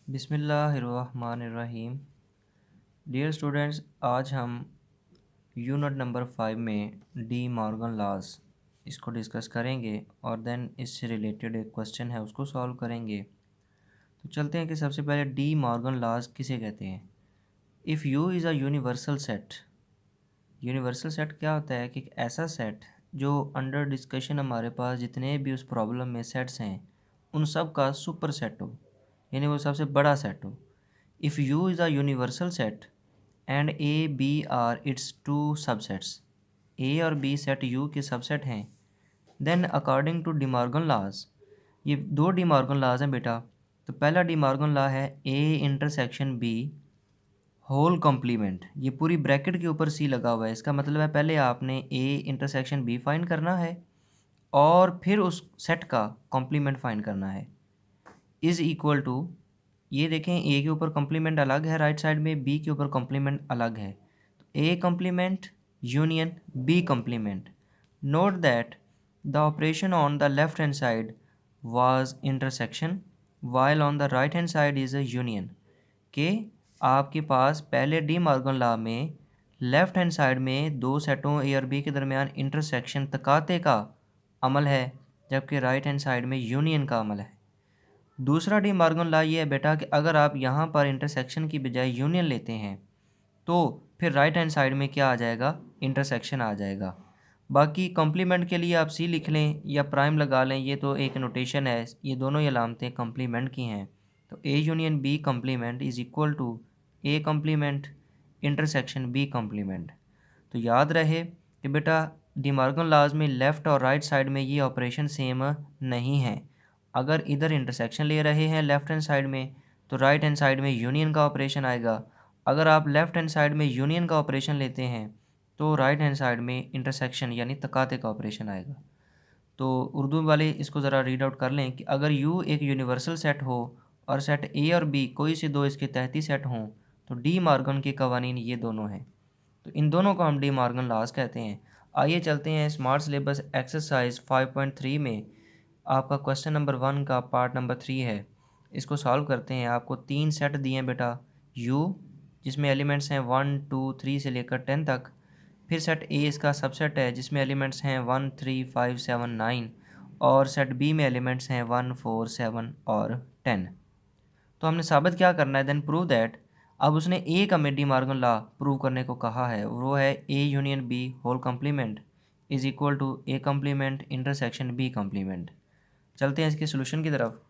बिस्मिल्लाहिर्रहमानिर्रहीम। Dear students, आज हम यूनिट नंबर 5 में डी मॉर्गन लॉज इसको डिस्कस करेंगे और देन इससे रिलेटेड एक क्वेश्चन है उसको सॉल्व करेंगे। तो चलते हैं कि सबसे पहले डी मॉर्गन लॉज किसे कहते हैं। If you is a universal set. Universal set क्या होता है कि एक ऐसा सेट जो अंडर डिस्कशन हमारे पास जितने भी उस प्रॉब्लम में सेट्स हैं उन सब का सुपर सेट हो, यानी वो सबसे बड़ा सेट हो। If U is a universal set and A, B are its two subsets, A और B सेट U के सबसेट हैं, then according to De Morgan laws, ये दो De Morgan laws हैं बेटा। तो पहला De Morgan law है A intersection B whole complement. ये पूरी ब्रैकेट के ऊपर C लगा हुआ है, इसका मतलब है पहले आपने A इंटरसेक्शन B फाइंड करना है और फिर उस सेट का कॉम्प्लीमेंट फाइंड करना है। इज़ इक्वल टू, ये देखें ए के ऊपर कॉम्प्लीमेंट अलग है राइट साइड में, बी के ऊपर कॉम्प्लीमेंट अलग है। तो A complement union B complement. Note that the operation on the left hand side was intersection while on the right hand side is a union. कि आपके पास पहले डी मॉर्गन लॉ में लेफ्ट हैंड साइड में दो सेटों ए और B के दरमियान इंटरसेक्शन तकाते का अमल है, जबकि राइट हैंड साइड में यूनियन का अमल है। दूसरा डी मॉर्गन लॉ ये है बेटा कि अगर आप यहाँ पर इंटरसेक्शन की बजाय यूनियन लेते हैं तो फिर राइट हैंड साइड में क्या आ जाएगा, इंटरसेक्शन आ जाएगा। बाकी कॉम्प्लीमेंट के लिए आप सी लिख लें या प्राइम लगा लें, ये तो एक नोटेशन है, ये दोनों ही अलामतें कॉम्प्लीमेंट की हैं। तो A union B complement is equal to A complement intersection B complement. तो याद रहे कि बेटा डी मॉर्गन लॉज में लेफ़्ट और राइट साइड में ये ऑपरेशन सेम नहीं है। अगर इधर इंटरसेक्शन ले रहे हैं लेफ़्ट हैंड साइड में तो राइट हैंड साइड में यूनियन का ऑपरेशन आएगा। अगर आप लेफ़्ट हैंड साइड में यूनियन का ऑपरेशन लेते हैं तो राइट हैंड साइड में इंटरसेक्शन यानी तकाते का ऑपरेशन आएगा। तो उर्दू वाले इसको ज़रा रीड आउट कर लें कि अगर यू एक यूनिवर्सल सेट हो और सेट ए और बी कोई से दो इसके तहती सेट हों तो डी मॉर्गन के कवानीन ये दोनों हैं। तो इन दोनों को हम डी मॉर्गन लॉज कहते हैं। आइए चलते हैं स्मार्ट सिलेबस एक्सरसाइज 5.3 में। आपका क्वेश्चन नंबर 1 का पार्ट नंबर 3 है, इसको सॉल्व करते हैं। आपको तीन सेट दिए हैं बेटा, यू जिसमें एलिमेंट्स हैं 1 2 3 से लेकर 10 तक। फिर सेट ए इसका सबसेट है जिसमें एलिमेंट्स हैं 1 3 5 7 9 और सेट बी में एलिमेंट्स हैं 1 4 7 और 10। तो हमने साबित क्या करना है, देन प्रूव दैट। अब उसने ए का डी मॉर्गन लॉ प्रूव करने को कहा है, वो है A union B whole complement is equal to A complement intersection B complement. चलते हैं इसके सोल्यूशन की तरफ।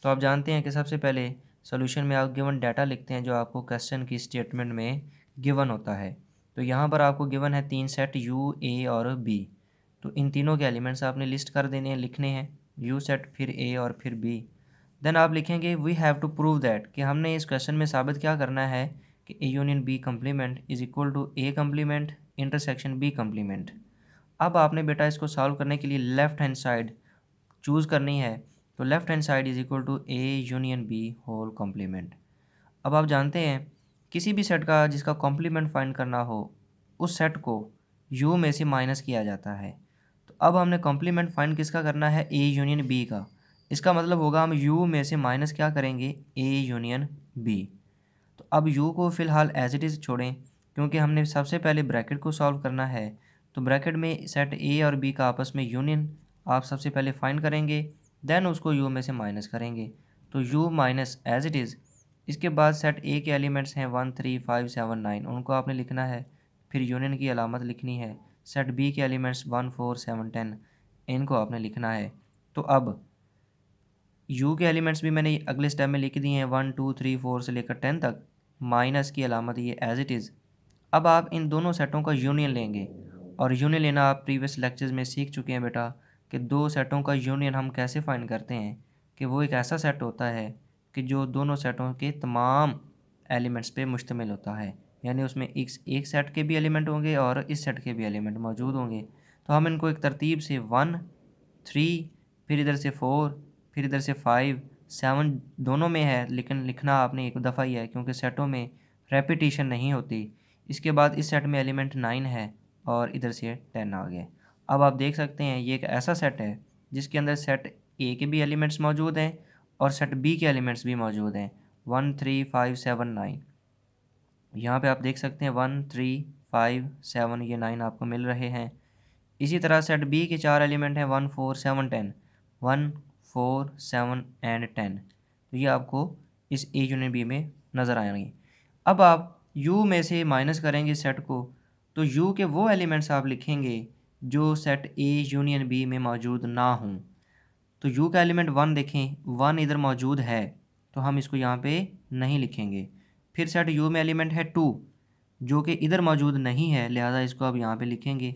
तो आप जानते हैं कि सबसे पहले सोल्यूशन में आप गिवन डाटा लिखते हैं जो आपको क्वेश्चन की स्टेटमेंट में गिवन होता है। तो यहाँ पर आपको गिवन है तीन सेट यू ए और बी। तो इन तीनों के एलिमेंट्स आपने लिस्ट कर देने हैं, लिखने हैं, यू सेट फिर ए और फिर बी। देन आप लिखेंगे we have to prove that कि हमने इस क्वेश्चन में साबित क्या करना है कि A union B complement is equal to A complement intersection B complement. अब आपने बेटा इसको सॉल्व करने के लिए लेफ़्ट हैंड साइड चूज़ करनी है। तो left hand side is equal to A union B whole complement. अब आप जानते हैं किसी भी सेट का जिसका कॉम्प्लीमेंट फाइंड करना हो उस सेट को यू में से माइनस किया जाता है। तो अब हमने कॉम्प्लीमेंट फाइंड किसका करना है, ए यूनियन बी का। इसका मतलब होगा हम यू में से माइनस क्या करेंगे, ए यूनियन बी। तो अब यू को फ़िलहाल एज इट इज़ छोड़ें क्योंकि हमने सबसे पहले ब्रैकेट को सॉल्व करना है। तो ब्रैकेट में सेट ए और बी का आपस में यूनियन आप सबसे पहले फाइंड करेंगे, देन उसको यू में से माइनस करेंगे। तो U minus as it is. इसके बाद सेट ए के एलिमेंट्स हैं 1 3 5 7 9, उनको आपने लिखना है, फिर यूनियन की अलामत लिखनी है। सेट बी के एलिमेंट्स 1 4 7 10, इनको आपने लिखना है। तो अब यू के एलिमेंट्स भी मैंने अगले स्टेप में लिख दिए हैं 1 2 3 4 से लेकर 10 तक, माइनस की अलामत ये एज इट इज़। अब आप इन दोनों सेटों का यूनियन लेंगे और यूनियन लेना आप प्रीवियस लेक्चर्स में सीख चुके हैं बेटा कि दो सेटों का यूनियन हम कैसे फाइंड करते हैं कि वो एक ऐसा सेट होता है कि जो दोनों सेटों के तमाम एलिमेंट्स पे मुश्तमिल होता है, यानी उसमें एक सेट के भी एलिमेंट होंगे और इस सेट के भी एलिमेंट मौजूद होंगे। तो हम इनको एक तरतीब से 1 3, फिर इधर से 4, फिर इधर से 5 7 दोनों में है, लेकिन लिखना आपने एक दफ़ा ही है क्योंकि सेटों में रेपिटेशन नहीं होती। इसके बाद इस सेट में एलिमेंट 9 है और इधर से 10 आ गए। अब आप देख सकते हैं ये एक ऐसा सेट है जिसके अंदर सेट ए के भी एलिमेंट्स मौजूद हैं और सेट बी के एलिमेंट्स भी मौजूद हैं। 1 3 5 7 9। यहाँ पे आप देख सकते हैं 1 3 5 7 ये 9 आपको मिल रहे हैं। इसी तरह सेट बी के 4 एलिमेंट हैं 1 4 7 10, 1 4 7 एंड 10। तो ये आपको इस ए यूनियन बी में नज़र आएंगे। अब आप यू में से माइनस करेंगे सेट को, तो यू के वो एलिमेंट्स आप लिखेंगे जो सेट ए यूनियन बी में मौजूद ना हों। तो यू का एलिमेंट 1 देखें, 1 इधर मौजूद है तो हम इसको यहाँ पे नहीं लिखेंगे। फिर सेट यू में एलिमेंट है 2 जो कि इधर मौजूद नहीं है, लिहाजा इसको अब यहाँ पे लिखेंगे।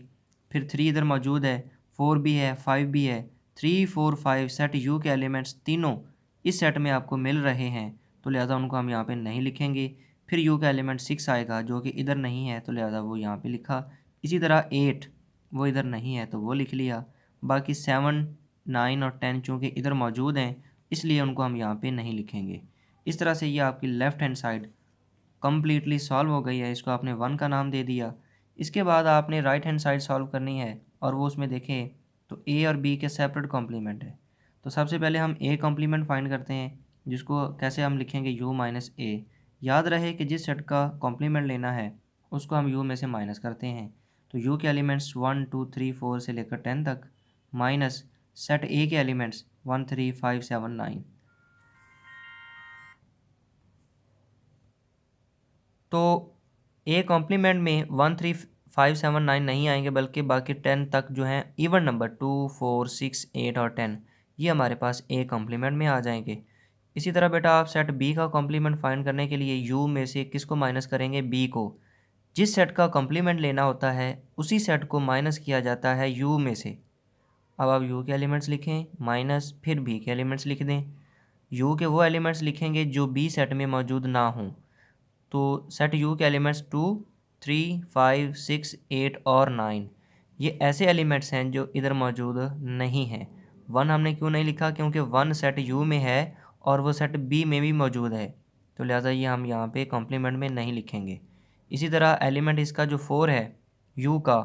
फिर 3 इधर मौजूद है, 4 भी है, 5 भी है। 3 4 5 सेट यू के एलिमेंट्स तीनों इस सेट में आपको मिल रहे हैं, तो लिहाजा उनको हम यहाँ पे नहीं लिखेंगे। फिर यू का एलिमेंट 6 आएगा जो कि इधर नहीं है, तो लिहाजा वो यहाँ पे लिखा। इसी तरह 8 वो इधर नहीं है तो वो लिख लिया। बाकी 7 9 और 10 चूँकि इधर मौजूद हैं इसलिए उनको हम यहाँ पे नहीं लिखेंगे। इस तरह से ये आपकी left hand side completely solve हो गई है। इसको आपने 1 का नाम दे दिया। इसके बाद आपने राइट हैंड साइड सॉल्व करनी है और वो उसमें देखें तो ए और बी के सेपरेट कॉम्प्लीमेंट है। तो सबसे पहले हम ए कॉम्प्लीमेंट फाइंड करते हैं, जिसको कैसे हम लिखेंगे यू माइनस ए। याद रहे कि जिस सेट का कॉम्प्लीमेंट लेना है उसको हम यू में से माइनस करते हैं। तो यू के एलिमेंट्स 1 2 3 4 से लेकर 10 तक माइनस सेट ए के एलिमेंट्स 1 3 5 7 9। तो ए कॉम्प्लीमेंट में 1 3 5 7 9 नहीं आएंगे, बल्कि बाकी 10 तक जो हैं इवन नंबर 2 4 6 8 और 10 ये हमारे पास ए कॉम्प्लीमेंट में आ जाएंगे। इसी तरह बेटा आप सेट बी का कॉम्प्लीमेंट फाइंड करने के लिए यू में से किसको माइनस करेंगे, बी को। जिस सेट का कॉम्प्लीमेंट लेना होता है उसी सेट को माइनस किया जाता है यू में से। अब आप यू के एलिमेंट्स लिखें माइनस फिर बी के एलिमेंट्स लिख दें। यू के वो एलिमेंट्स लिखेंगे जो बी सेट में मौजूद ना हों। तो सेट यू के एलिमेंट्स 2 3 5 6 8 और 9 ये ऐसे एलिमेंट्स हैं जो इधर मौजूद नहीं हैं। 1 हमने क्यों नहीं लिखा, क्योंकि 1 सेट यू में है और वो सेट बी में भी मौजूद है, तो लिहाजा ये हम यहाँ पे कॉम्प्लीमेंट में नहीं लिखेंगे। इसी तरह एलिमेंट इसका जो 4 है यू का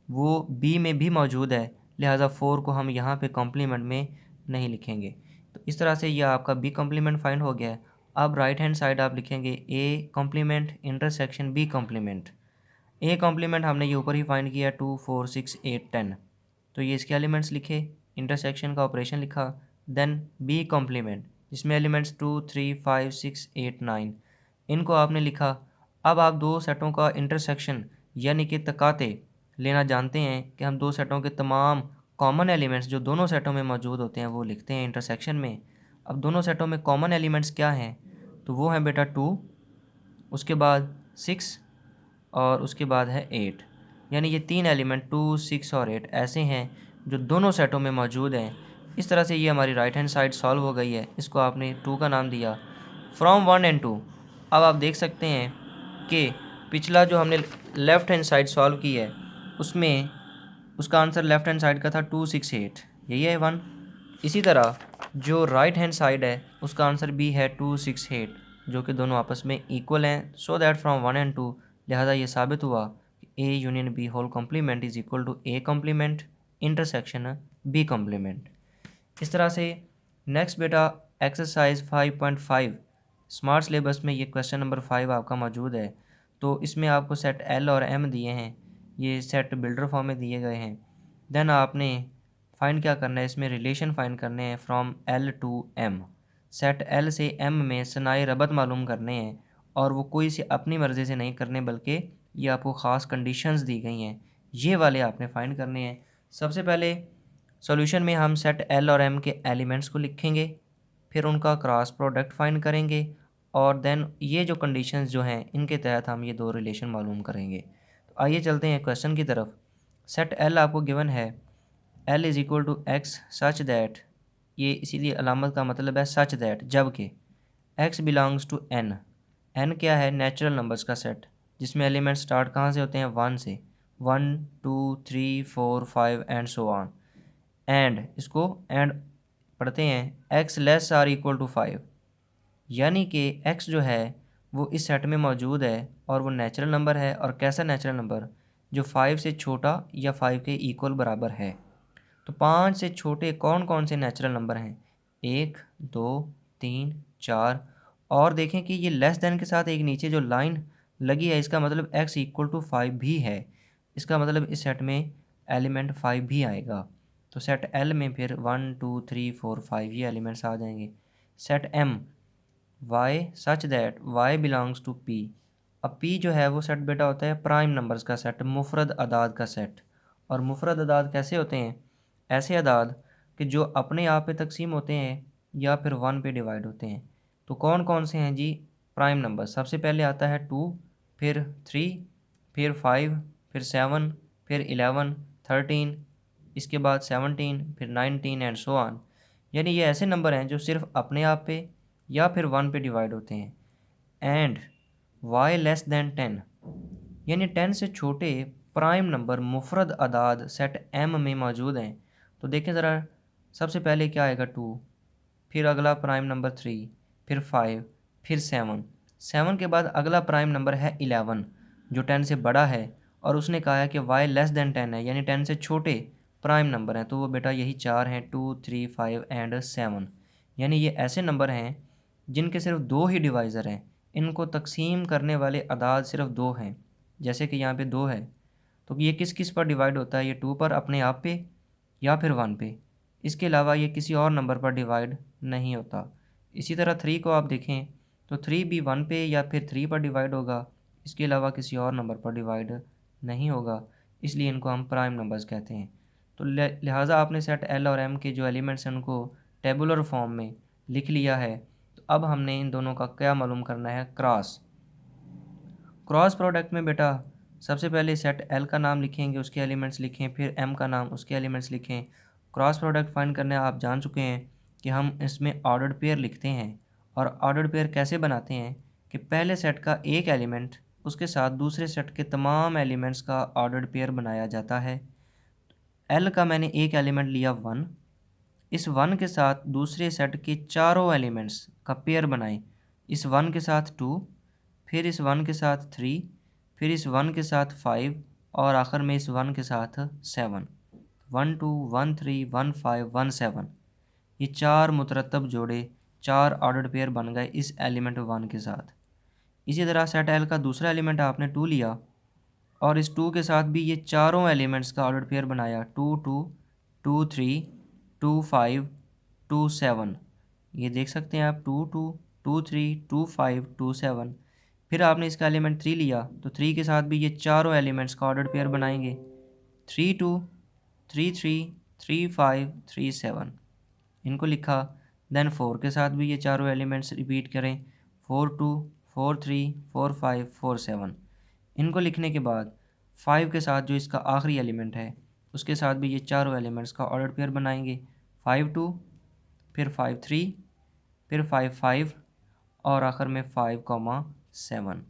वो बी में भी मौजूद है, लिहाजा 4 को हम यहाँ पे कॉम्प्लीमेंट में नहीं लिखेंगे। तो इस तरह से यह आपका बी कॉम्प्लीमेंट फाइंड हो गया है। अब राइट हैंड साइड आप लिखेंगे A complement intersection B complement. A complement हमने ये ऊपर ही फाइंड किया 2 4 6 8 10, तो ये इसके एलिमेंट्स लिखे, इंटरसेक्शन का ऑपरेशन लिखा। देन बी कॉम्प्लीमेंट जिसमें एलिमेंट्स 2 3 5 6 8 9 इनको आपने लिखा। अब आप दो सेटों का इंटरसेक्शन यानी कि तकाते लेना जानते हैं कि हम दो सेटों के तमाम कॉमन एलिमेंट्स जो दोनों सेटों में मौजूद होते हैं वो लिखते हैं इंटरसेक्शन में। अब दोनों सेटों में कॉमन एलिमेंट्स क्या हैं, तो वो हैं बेटा 2, उसके बाद 6 और उसके बाद है 8। यानी ये तीन एलिमेंट 2 6 और 8 ऐसे हैं जो दोनों सेटों में मौजूद हैं। इस तरह से ये हमारी राइट हैंड साइड सॉल्व हो गई है। इसको आपने 2 का नाम दिया फ्रॉम 1 एंड 2। अब आप देख सकते हैं कि पिछला जो हमने लेफ़्ट हैंड साइड सॉल्व की है उसमें उसका आंसर लेफ़्ट हैंड साइड का था 2 6 8, यही है 1। इसी तरह जो राइट हैंड साइड है उसका आंसर भी है 2 6 8, जो कि दोनों आपस में इक्वल हैं। सो दैट फ्रॉम 1 एंड 2 लिहाजा ये साबित हुआ कि A union B whole complement is equal to A complement intersection B complement. इस तरह से नेक्स्ट बेटा एक्सरसाइज 5.5 स्मार्ट सिलेबस में ये क्वेश्चन नंबर 5 आपका मौजूद है। तो इसमें आपको सेट एल और एम दिए हैं, ये सेट बिल्डर फॉर्म में दिए गए हैं। देन आपने फाइंड क्या करना है, इसमें रिलेशन फाइंड करने हैं from L to M. Set L से एम में सनाई रबत मालूम करने हैं और वो कोई से अपनी मर्ज़ी से नहीं करने, बल्कि ये आपको ख़ास कंडीशंस दी गई हैं, ये वाले आपने फाइंड करने हैं। सबसे पहले सॉल्यूशन में हम सेट एल और एम के एलिमेंट्स को लिखेंगे, फिर उनका क्रॉस प्रोडक्ट फाइंड करेंगे और देन ये जो कंडीशंस जो हैं इनके तहत हम ये दो रिलेशन मालूम करेंगे। तो आइए चलते हैं क्वेश्चन की तरफ। सेट एल आपको गिवन है L is equal to X such that, ये इसीलिए अलामत का मतलब है सच दैट, जबकि X belongs to N. N क्या है, नेचुरल नंबर्स का सेट जिसमें एलिमेंट स्टार्ट कहाँ से होते हैं, 1 से। 1 2 3 4 5 एंड सो ऑन। एंड इसको एंड पढ़ते हैं X less or equal to 5, यानी कि एक्स जो है वो इस सेट में मौजूद है और वो नेचुरल नंबर है। और कैसा नेचुरल नंबर, जो 5 से छोटा या 5 के इक्वल बराबर है। तो 5 से छोटे कौन कौन से नेचुरल नंबर हैं, 1 2 3 4 और देखें कि ये लेस देन के साथ एक नीचे जो लाइन लगी है, इसका मतलब x इक्वल टू 5 भी है। इसका मतलब इस सेट में एलिमेंट 5 भी आएगा। तो सेट L में फिर 1 2 3 4 5 ये एलिमेंट्स आ जाएंगे। Set M y such that y belongs to p। अब p जो है वो सेट बेटा होता है प्राइम नंबर्स का सेट, मुफरद अदाद का सेट। और मुफरद अदाद कैसे होते हैं? ऐसे अदाद कि जो अपने आप पे तकसीम होते हैं या फिर 1 पे डिवाइड होते हैं। तो कौन कौन से हैं जी प्राइम नंबर? सबसे पहले आता है 2, फिर 3, फिर 5, फिर 7, फिर 11, 13, इसके बाद 17, फिर 19 एंड सो ऑन। यानी ये ऐसे नंबर हैं जो सिर्फ अपने आप पे या फिर 1 पे डिवाइड होते हैं। एंड y लेस दैन 10, यानी 10 से छोटे प्राइम नंबर मुफरद अदाद सेट M में मौजूद हैं। तो देखें ज़रा, सबसे पहले क्या आएगा 2, फिर अगला प्राइम नंबर 3, फिर 5, फिर 7। 7 के बाद अगला प्राइम नंबर है 11 जो 10 से बड़ा है, और उसने कहा है कि y लेस दैन 10 है, यानी 10 से छोटे प्राइम नंबर हैं। तो वो बेटा यही 4 हैं, 2 3 5 एंड 7। यानी ये ऐसे नंबर हैं जिनके सिर्फ 2 ही डिवाइज़र हैं, इनको तकसीम करने वाले अदाद सिर्फ 2 हैं। जैसे कि यहाँ पे 2 है, तो ये किस किस पर डिवाइड होता है? ये 2 पर अपने आप पे या फिर 1 पे। इसके अलावा ये किसी और नंबर पर डिवाइड नहीं होता। इसी तरह 3 को आप देखें तो 3 भी 1 पे या फिर 3 पर डिवाइड होगा, इसके अलावा किसी और नंबर पर डिवाइड नहीं होगा, इसलिए इनको हम प्राइम नंबर्स कहते हैं। तो लिहाजा आपने सेट L और M के जो एलिमेंट्स हैं उनको टेबुलर फॉर्म में लिख लिया है। तो अब हमने इन दोनों का क्या मालूम करना है? क्रॉस प्रोडक्ट में बेटा सबसे पहले सेट L का नाम लिखेंगे, उसके एलिमेंट्स लिखें, फिर M का नाम, उसके एलिमेंट्स लिखें। क्रॉस प्रोडक्ट फाइंड करने आप जान चुके हैं कि हम इसमें ऑर्डर्ड पेयर लिखते हैं। और ऑर्डर्ड पेयर कैसे बनाते हैं कि पहले सेट का एक एलिमेंट उसके साथ दूसरे सेट के तमाम एलिमेंट्स का ऑर्डर्ड पेयर बनाया जाता है। L का मैंने एक एलिमेंट लिया 1, इस 1 के साथ दूसरे सेट के चारों एलिमेंट्स का पेयर बनाएं। इस 1 के साथ 2, फिर इस 1 के साथ 3, फिर इस 1 के साथ 5 और आखिर में इस 1 के साथ 7। 1 2 1 3 1 5 1 7, ये 4 मुतरतब जोड़े, 4 ऑर्डर्ड पेयर बन गए इस एलिमेंट 1 के साथ। इसी तरह सेट L का दूसरा एलिमेंट आपने 2 लिया और इस 2 के साथ भी ये चारों एलिमेंट्स का ऑर्डर पेयर बनाया, 2 2 2 3 2 5 2 7। ये देख सकते हैं आप 2 2 2 3 2 5 2 7। फिर आपने इसका एलिमेंट 3 लिया तो 3 के साथ भी ये चारों एलिमेंट्स का ऑर्डर पेयर बनाएंगे, 3 2 3 3 3 5 3 7। इनको लिखा। देन 4 के साथ भी ये चारों एलिमेंट्स रिपीट करें, 4 2 4 3 4 5 4 7। इनको लिखने के बाद 5 के साथ जो इसका आखिरी एलिमेंट है उसके साथ भी ये चारों एलिमेंट्स का ऑर्डर पेयर बनाएंगे, 5 2, फिर 5 3, फिर 5 5 और आखिर में 5 7।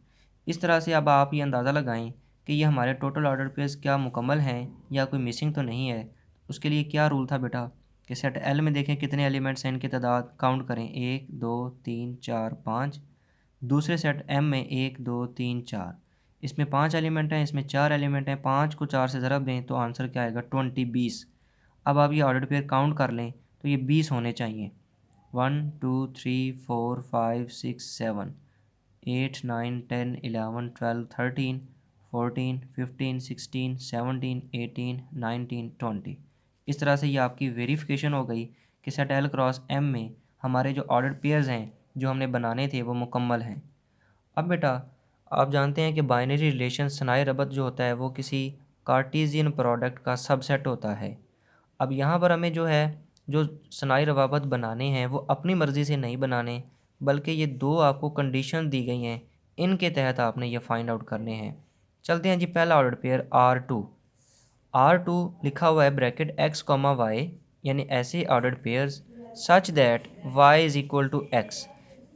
इस तरह से अब आप ये अंदाज़ा लगाएं कि ये हमारे टोटल ऑर्डर पेयर्स क्या मुकम्मल हैं या कोई मिसिंग तो नहीं है। उसके लिए क्या रूल था बेटा कि सेट L में देखें कितने एलिमेंट्स हैं, इनकी तादाद काउंट करें, 1 2 3 4 5। दूसरे सेट M में 1 2 3 4, इसमें 5 एलिमेंट हैं, इसमें 4 एलिमेंट हैं, 5 को 4 से ज़रब दें तो आंसर क्या आएगा? 20 अब आप ये ऑर्डर पेयर काउंट कर लें तो ये 20 होने चाहिए। 1 2 3 4 5 6 7 8 9 10 11 12 13 14 15 16 17 18 19 20। इस तरह से ये आपकी वेरिफिकेशन हो गई कि सेट L क्रॉस M में हमारे जो ऑर्डर पेयर्स हैं जो हमने बनाने थे वो मुकम्मल हैं। अब बेटा आप जानते हैं कि बाइनरी रिलेशन सनाई रबत जो होता है वो किसी कार्टेशियन प्रोडक्ट का सबसेट होता है। अब यहाँ पर हमें जो है जो सनाई रवाबत बनाने हैं वो अपनी मर्ज़ी से नहीं बनाने, बल्कि ये दो आपको कंडीशन दी गई हैं, इनके तहत आपने ये फाइंड आउट करने हैं। चलते हैं जी, पहला ऑर्डर पेयर R2 लिखा हुआ है ब्रैकेट x कॉमा वाई, यानी ऐसे order pairs such that y is equal to x,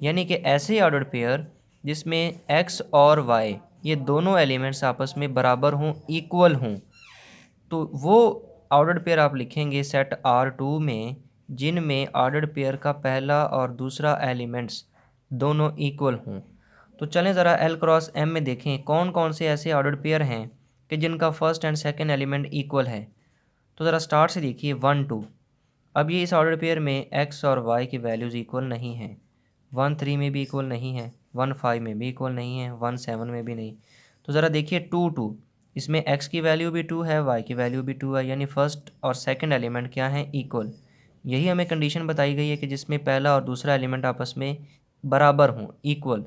यानी कि ऐसे ऑर्डर पेयर जिसमें x और y ये दोनों एलिमेंट्स आपस में बराबर हों, इक्वल हों। तो वो ऑर्डर्ड पेयर आप लिखेंगे सेट R2 में जिनमें ऑर्डर्ड पेयर का पहला और दूसरा एलिमेंट्स दोनों इक्वल हों। तो चलें ज़रा L क्रॉस M में देखें कौन कौन से ऐसे ऑर्डर्ड पेयर हैं कि जिनका first and second element equal है। तो ज़रा स्टार्ट से देखिए 1 2। अब ये इस ऑर्डर पेयर में x और y की वैल्यूज़ इक्वल नहीं हैं, 1 3 में भी इक्वल नहीं है, 1 5 में भी इक्वल नहीं है, 1 7 में भी नहीं। तो ज़रा देखिए 2 2, इसमें x की वैल्यू भी 2 है, y की वैल्यू भी 2 है, यानी फर्स्ट और सेकंड एलिमेंट क्या हैं, इक्वल। यही हमें कंडीशन बताई गई है कि जिसमें पहला और दूसरा एलिमेंट आपस में बराबर हों, इक्वल।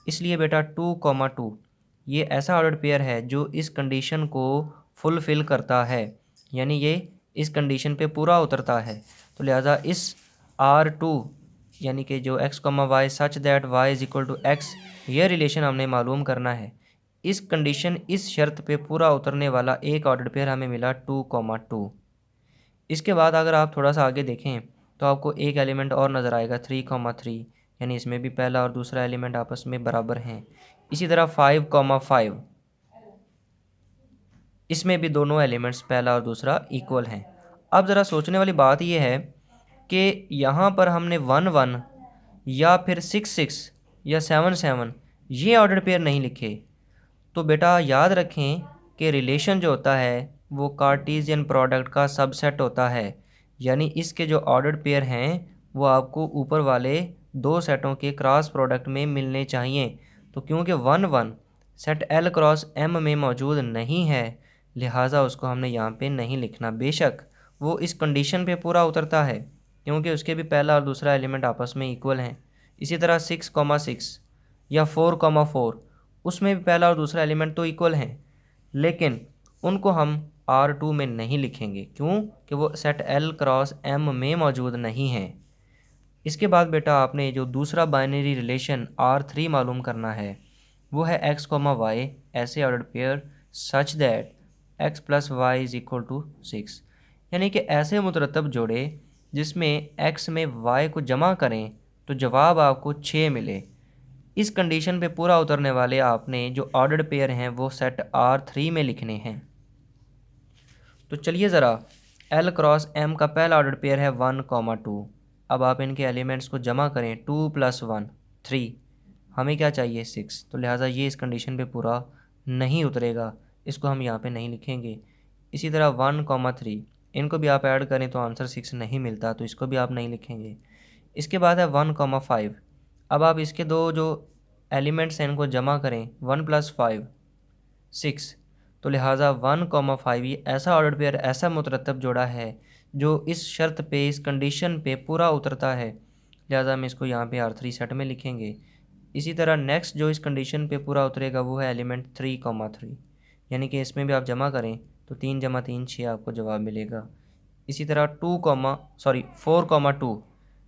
इसलिए बेटा 2 2 ये ऐसा ऑर्डर्ड पेयर है जो इस कंडीशन को फुलफ़िल करता है, यानी ये इस कंडीशन पे पूरा उतरता है। तो लिहाजा इस R2 यानी कि जो x, y such that y is equal to X, यह रिलेशन हमने मालूम करना है। इस कंडीशन, इस शर्त पे पूरा उतरने वाला एक ऑर्डर्ड पेयर हमें मिला 2 2। इसके बाद अगर आप थोड़ा सा आगे देखें तो आपको एक एलिमेंट और नज़र आएगा 3 3, यानी इसमें भी पहला और दूसरा एलिमेंट आपस में बराबर हैं। इसी तरह 5 5, इसमें भी दोनों एलिमेंट्स पहला और दूसरा इक्वल हैं। अब ज़रा सोचने वाली बात यह है कि यहाँ पर हमने 1 1 या फिर 6 6 या 7 7 ये ऑर्डर्ड पेयर नहीं लिखे। तो बेटा याद रखें कि रिलेशन जो होता है वो कार्टेशियन प्रोडक्ट का सबसेट होता है, यानी इसके जो ऑर्डर्ड पेयर हैं वो आपको ऊपर वाले दो सेटों के क्रॉस प्रोडक्ट में मिलने चाहिए। तो क्योंकि 1 1 सेट L क्रॉस M में मौजूद नहीं है, लिहाजा उसको हमने यहाँ पे नहीं लिखना। बेशक वो इस कंडीशन पे पूरा उतरता है क्योंकि उसके भी पहला और दूसरा एलिमेंट आपस में इक्वल हैं। इसी तरह 6 6 या 4 4, उसमें भी पहला और दूसरा एलिमेंट तो इक्वल हैं, लेकिन उनको हम R2 में नहीं लिखेंगे। क्यों? कि वो सेट L क्रॉस M में मौजूद नहीं है। इसके बाद बेटा आपने जो दूसरा बाइनरी रिलेशन R3 मालूम करना है वो है x, y ऐसे ordered pair such that x plus Y is equal to 6, यानी कि ऐसे मुतरतब जोड़े जिसमें x में y को जमा करें तो जवाब आपको 6 मिले। इस कंडीशन पे पूरा उतरने वाले आपने जो ऑर्डर्ड पेयर हैं वो सेट R3 में लिखने हैं। तो चलिए ज़रा L क्रॉस M का पहला ऑर्डर्ड पेयर है 1 2। अब आप इनके एलिमेंट्स को जमा करें, 2 + 1 3, हमें क्या चाहिए 6। तो लिहाजा ये इस कंडीशन पे पूरा नहीं उतरेगा, इसको हम यहाँ पे नहीं लिखेंगे। इसी तरह 1 3, इनको भी आप ऐड करें तो आंसर 6 नहीं मिलता, तो इसको भी आप नहीं लिखेंगे। इसके बाद है 1 5, अब आप इसके दो जो एलिमेंट्स हैं इनको जमा करें, 1 + 5 6। तो लिहाजा 1 5 ये ऐसा ऑर्डर्ड पेयर, ऐसा मुतरतब जोड़ा है जो इस शर्त पे, इस कंडीशन पे पूरा उतरता है, लिहाजा हम इसको यहाँ पे R3 सेट में लिखेंगे। इसी तरह नेक्स्ट जो इस कंडीशन पे पूरा उतरेगा वो है एलिमेंट 3 3, यानी कि इसमें भी आप जमा करें तो 3 × 3 6 आपको जवाब मिलेगा। इसी तरह 4 2,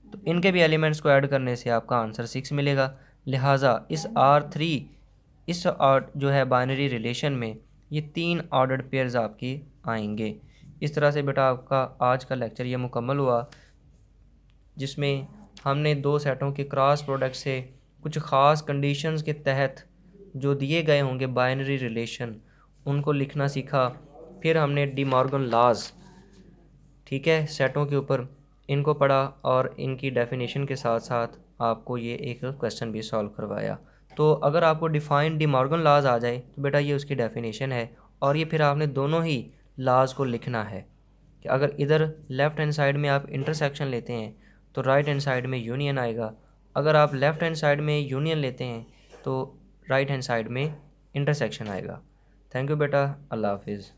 तो इनके भी एलिमेंट्स को ऐड करने से आपका आंसर 6 मिलेगा। लिहाजा इस R3, इस जो है बाइनरी रिलेशन में ये 3 ऑर्डर्ड पेयर्स आपके आएंगे। इस तरह से बेटा आपका आज का लेक्चर ये मुकम्मल हुआ, जिसमें हमने दो सेटों के क्रॉस प्रोडक्ट से कुछ ख़ास कंडीशंस के तहत जो दिए गए होंगे बाइनरी रिलेशन, उनको लिखना सीखा। फिर हमने डी मॉर्गन लॉज, ठीक है, सेटों के ऊपर इनको पढ़ा और इनकी डेफिनेशन के साथ साथ आपको ये एक क्वेश्चन भी सॉल्व करवाया। तो अगर आपको डिफ़ाइन डी मॉर्गन लॉज आ जाए तो बेटा ये उसकी डेफिनेशन है, और ये फिर आपने दोनों ही लॉज को लिखना है कि अगर इधर लेफ़्ट हैंड साइड में आप इंटरसेक्शन लेते हैं तो राइट हैंड साइड में यूनियन आएगा, अगर आप लेफ़्ट हैंड साइड में यूनियन लेते हैं तो राइट हैंड साइड में इंटरसेक्शन आएगा। थैंक यू बेटा, अल्लाह हाफिज़।